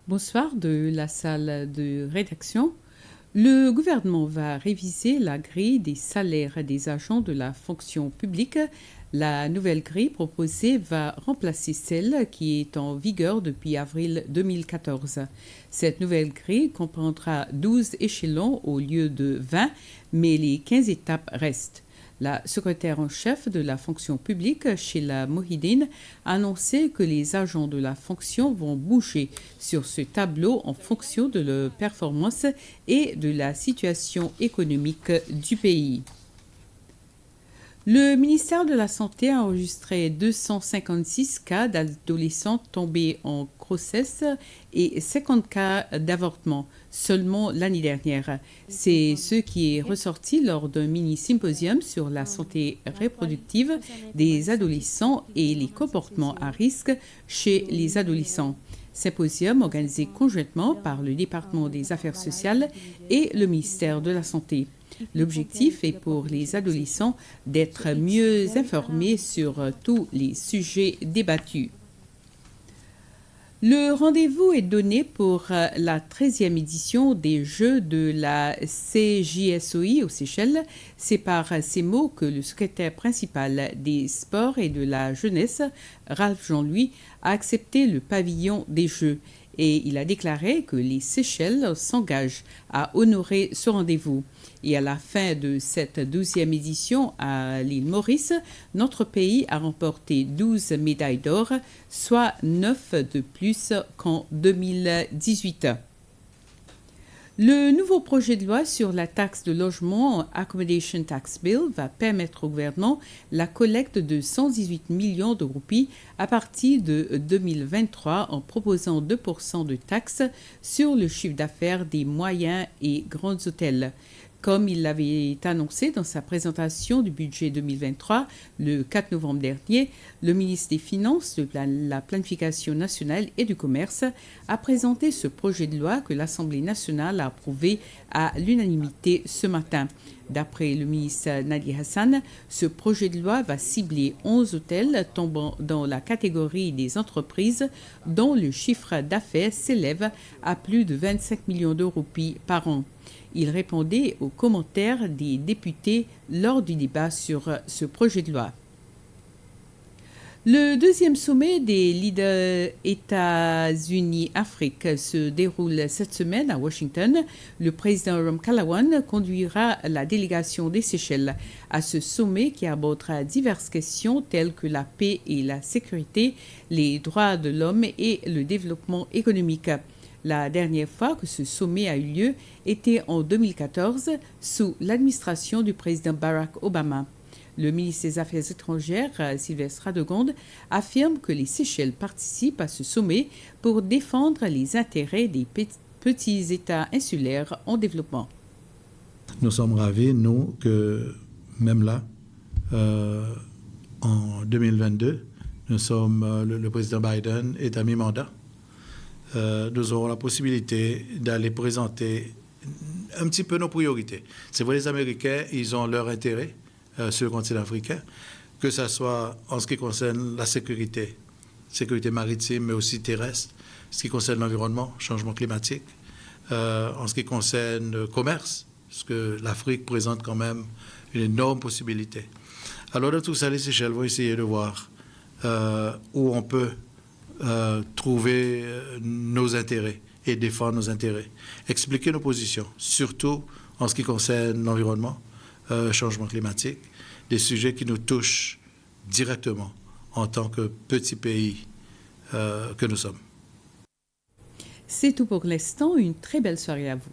Bonsoir de la salle de rédaction. Le gouvernement va réviser la grille des salaires des agents de la fonction publique. La nouvelle grille proposée va remplacer celle qui est en vigueur depuis avril 2014. Cette nouvelle grille comprendra 12 échelons au lieu de 20, mais les 15 étapes restent. La secrétaire en chef de la fonction publique, Sheila Mohideen, a annoncé que les agents de la fonction vont bouger sur ce tableau en fonction de leur performance et de la situation économique du pays. Le ministère de la Santé a enregistré 256 cas d'adolescents tombés en grossesse et 50 cas d'avortement seulement l'année dernière. C'est ce qui est ressorti lors d'un mini-symposium sur la santé reproductive des adolescents et les comportements à risque chez les adolescents. Symposium organisé conjointement par le département des affaires sociales et le ministère de la Santé. L'objectif est pour les adolescents d'être mieux informés sur tous les sujets débattus. Le rendez-vous est donné pour la 13e édition des Jeux de la CJSOI aux Seychelles. C'est par ces mots que le secrétaire principal des sports et de la jeunesse, Ralph Jean-Louis, a accepté le pavillon des Jeux. Et il a déclaré que les Seychelles s'engagent à honorer ce rendez-vous. Et à la fin de cette 12e édition à l'île Maurice, notre pays a remporté 12 médailles d'or, soit 9 de plus qu'en 2018. Le nouveau projet de loi sur la taxe de logement, Accommodation Tax Bill, va permettre au gouvernement la collecte de 118 millions de roupies à partir de 2023 en proposant 2% de taxes sur le chiffre d'affaires des moyens et grands hôtels. Comme il l'avait annoncé dans sa présentation du budget 2023 le 4 novembre dernier, le ministre des Finances, de la Planification nationale et du Commerce a présenté ce projet de loi que l'Assemblée nationale a approuvé à l'unanimité ce matin. D'après le ministre Nadi Hassan, ce projet de loi va cibler 11 hôtels tombant dans la catégorie des entreprises dont le chiffre d'affaires s'élève à plus de 25 millions de roupies par an. Il répondait aux commentaires des députés lors du débat sur ce projet de loi. Le deuxième sommet des leaders États-Unis-Afrique se déroule cette semaine à Washington. Le président Ramkalawan conduira la délégation des Seychelles à ce sommet qui abordera diverses questions telles que la paix et la sécurité, les droits de l'homme et le développement économique. La dernière fois que ce sommet a eu lieu était en 2014 sous l'administration du président Barack Obama. Le ministre des Affaires étrangères, Sylvestre Radegonde, affirme que les Seychelles participent à ce sommet pour défendre les intérêts des petits États insulaires en développement. Nous sommes ravis, nous, que même là, en 2022, le président Biden est à mi-mandat. Nous aurons la possibilité d'aller présenter un petit peu nos priorités. C'est vrai, les Américains, ils ont leur intérêt sur le continent africain, que ce soit en ce qui concerne la sécurité maritime, mais aussi terrestre, ce qui concerne l'environnement, changement climatique, en ce qui concerne le commerce, parce que l'Afrique présente quand même une énorme possibilité. Alors, dans tout ça, les Seychelles vont essayer de voir où on peut trouver nos intérêts et défendre nos intérêts, expliquer nos positions, surtout en ce qui concerne l'environnement, changement climatique, des sujets qui nous touchent directement en tant que petit pays que nous sommes. C'est tout pour l'instant. Une très belle soirée à vous.